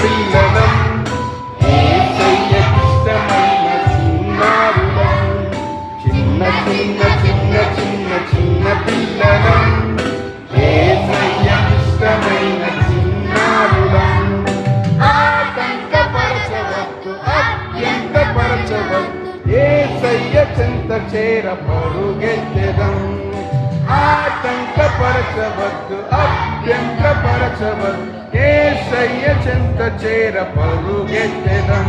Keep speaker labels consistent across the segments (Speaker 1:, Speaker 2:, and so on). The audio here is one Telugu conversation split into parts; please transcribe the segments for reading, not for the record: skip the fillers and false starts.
Speaker 1: పిల్లలం యేసయ్యకిష్టమైన చిన్నారులం చిన్న చిన్న చిన్న చిన్న చిన్న పిల్లలం యేసయ్యకిష్టమైన చిన్నారులం ఆటంకపరచవద్దు అభ్యంతరపరచవద్దు యేసయ్య చెంత చేర పరుగెత్తెదం ఆటంకపరచవద్దు అభ్యంతరపరచవద్దు యేసయ్య చెంత చేర పరుగెత్తెదం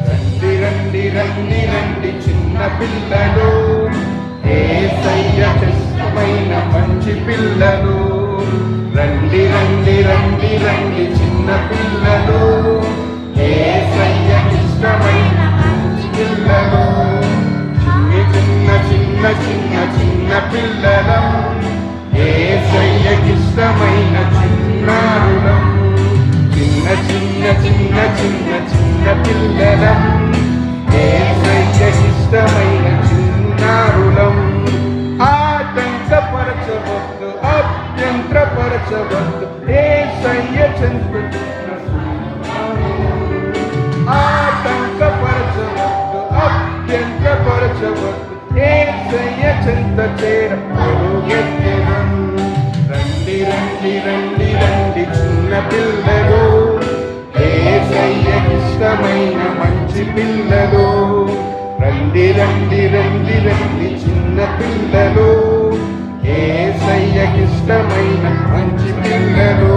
Speaker 1: రండి రండి రండి రండి చిన్న పిల్లలు యేసయ్య ఇష్టమైన మంచి పిల్లలు రండి రండి రండి రండి చిన్న పిల్లలు యేసయ్య ఇష్టమైన మంచి పిల్లలు చిన్న చిన్న చిన్న చిన్న పిల్లలం యేసయ్యకిష్టమైన చిన్నారులం చిన్న చిన్న చిన్న చిన్న చిన్న పిల్లలం యేసయ్యకిష్టమైన చిన్నారులం ఆటంకపరచవద్దు అభ్యంతరపరచవద్దు యేసయ్య చెంత ఆటంకపరచవద్దు అభ్యంతరపరచవద్దు యేసయ్య చెంత చేర పరుగెత్తెదం రండి రండి రండి రండి చిన్న పిల్లలు యేసయ్యకిష్టమైన మంచి పిల్లలు రండి రండి రండి రండి చిన్న పిల్లలు యేసయ్యకిష్టమైన మంచి పిల్లలు